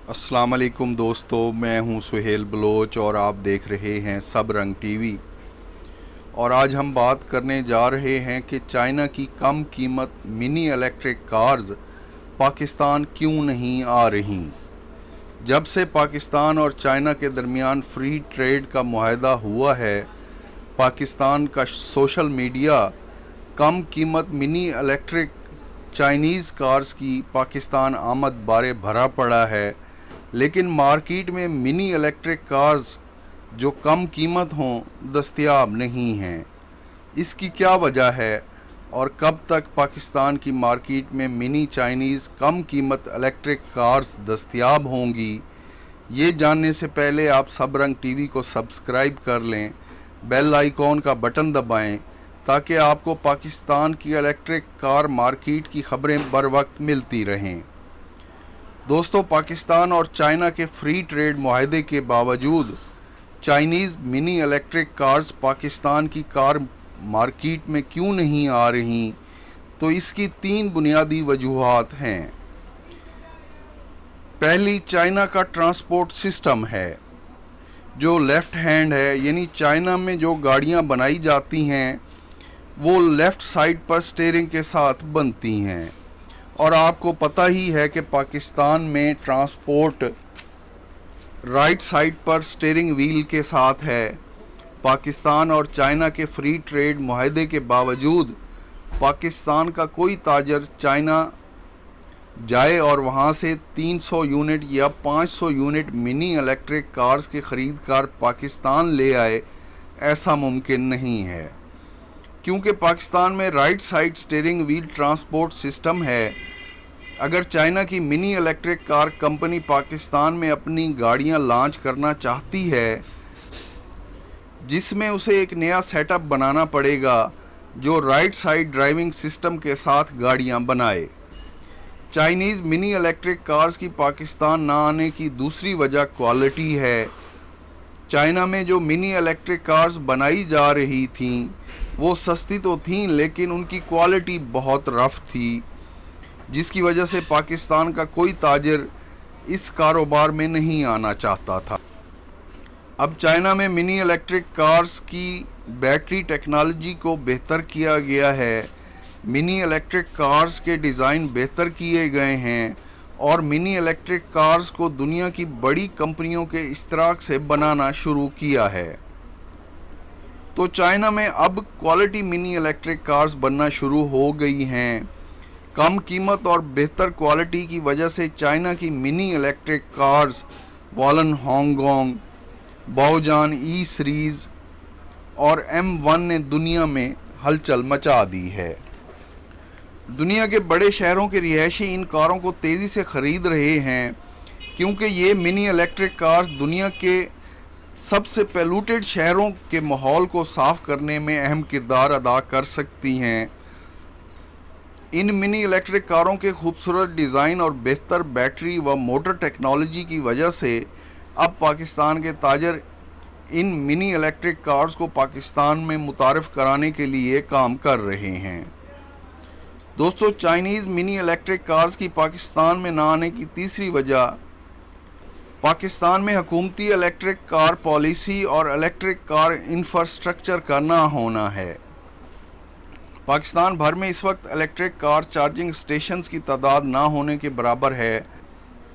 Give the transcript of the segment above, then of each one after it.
अस्सलाम वालेकुम दोस्तों, मैं हूं सुहेल बलोच और आप देख रहे हैं सब रंग टीवी। और आज हम बात करने जा रहे हैं कि चाइना की कम कीमत मिनी इलेक्ट्रिक कार्स पाकिस्तान क्यों नहीं आ रही। जब से पाकिस्तान और चाइना के दरमियान फ्री ट्रेड का मुआहदा हुआ है, पाकिस्तान का सोशल मीडिया कम कीमत मिनी इलेक्ट्रिक चाइनीज़ कार्स की पाकिस्तान आमद बारे भरा पड़ा है, लेकिन मार्केट में मिनी इलेक्ट्रिक कार्स जो कम कीमत हों दस्तयाब नहीं हैं। इसकी क्या वजह है और कब तक पाकिस्तान की मार्केट में मिनी चाइनीज़ कम कीमत इलेक्ट्रिक कार्स दस्तयाब होंगी, ये जानने से पहले आप सब रंग टीवी को सब्सक्राइब कर लें, बेल आइकॉन का बटन दबाएं ताकि आपको पाकिस्तान की इलेक्ट्रिक कार मार्केट की खबरें बर वक्त मिलती रहें। दोस्तों, पाकिस्तान और चाइना के फ्री ट्रेड मुआहदे के बावजूद Chinese mini electric cars Pakistan की कार मार्केट में क्यों नहीं आ रही, तो इसकी 3 बुनियादी वजूहात हैं। पहली, चाइना का ट्रांसपोर्ट सिस्टम है जो लेफ़्ट हैंड है, यानी चाइना में जो गाड़ियां बनाई जाती हैं वो लेफ़्ट साइड पर स्टीयरिंग के साथ बनती हैं, और आपको पता ही है कि पाकिस्तान में ट्रांसपोर्ट राइट साइड पर स्टीयरिंग व्हील के साथ है। पाकिस्तान और चाइना के फ्री ट्रेड मुआहदे के बावजूद पाकिस्तान का कोई ताजर चाइना जाए और वहां से 300 यूनिट या 500 यूनिट मिनी इलेक्ट्रिक कार्स की ख़रीद कर पाकिस्तान ले आए, ऐसा मुमकिन नहीं है, क्योंकि पाकिस्तान में right side steering wheel transport system है। अगर चाइना की mini electric car company Pakistan में अपनी गाड़ियां लॉन्च करना चाहती है, जिसमें उसे एक नया सेटअप बनाना पड़ेगा जो राइट साइड ड्राइविंग सिस्टम के साथ गाड़ियां बनाए। चाइनीज़ मिनी इलेक्ट्रिक कार्स की पाकिस्तान ना आने की दूसरी वजह क्वालिटी है। चाइना में जो मिनी इलेक्ट्रिक कार्स बनाई जा रही थीं वो सस्ती तो थीं, लेकिन उनकी क्वालिटी बहुत रफ़ थी, जिसकी वजह से पाकिस्तान का कोई ताजिर इस कारोबार में नहीं आना चाहता था। अब चाइना में मिनी इलेक्ट्रिक कार्स की बैटरी टेक्नोलॉजी को बेहतर किया गया है, मिनी इलेक्ट्रिक कार्स के डिज़ाइन बेहतर किए गए हैं और मिनी इलेक्ट्रिक कार्स को दुनिया की बड़ी कंपनियों के इश्तराक से बनाना शुरू किया है। तो चाइना में अब क्वालिटी मिनी इलेक्ट्रिक कार्स बनना शुरू हो गई हैं। कम कीमत और बेहतर क्वालिटी की वजह से चाइना की मिनी इलेक्ट्रिक कार्स वॉलन हांगकांग, बाओजान ई सीरीज़ और M1 ने दुनिया में हलचल मचा दी है। दुनिया के बड़े शहरों के रिहायशी इन कारों को तेज़ी से ख़रीद रहे हैं, क्योंकि ये मिनी इलेक्ट्रिक कार्स दुनिया के सबसे पोल्यूटेड शहरों के माहौल को साफ़ करने में अहम किरदार अदा कर सकती हैं। इन मिनी इलेक्ट्रिक कारों के खूबसूरत डिज़ाइन और बेहतर बैटरी व मोटर टेक्नोलॉजी की वजह से अब पाकिस्तान के ताजर इन मिनी इलेक्ट्रिक कार्स को पाकिस्तान में मुतारिफ़ कराने के लिए काम कर रहे हैं। दोस्तों, चाइनीज़ मिनी इलेक्ट्रिक कार्स की पाकिस्तान में ना आने की तीसरी वजह पाकिस्तान में हुकूमती इलेक्ट्रिक कार पॉलिसी और इलेक्ट्रिक कार इंफ्रास्ट्रक्चर का ना होना है। पाकिस्तान भर में इस वक्त इलेक्ट्रिक कार चार्जिंग स्टेशंस की तादाद ना होने के बराबर है।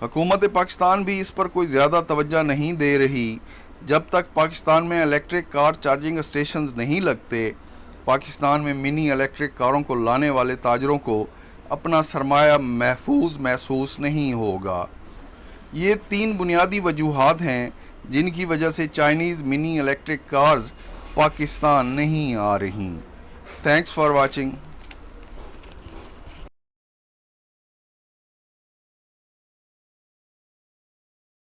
हुकूमत पाकिस्तान भी इस पर कोई ज़्यादा तवज्जो नहीं दे रही। जब तक पाकिस्तान में इलेक्ट्रिक कार चार्जिंग स्टेशंस नहीं लगते, पाकिस्तान में मिनी इलेक्ट्रिक कारों को लाने वाले ताजरों को अपना सरमाया महफूज महसूस नहीं होगा। ये 3 बुनियादी वजूहात हैं जिनकी वजह से Chinese mini electric cars Pakistan नहीं आ रही। Thanks for watching.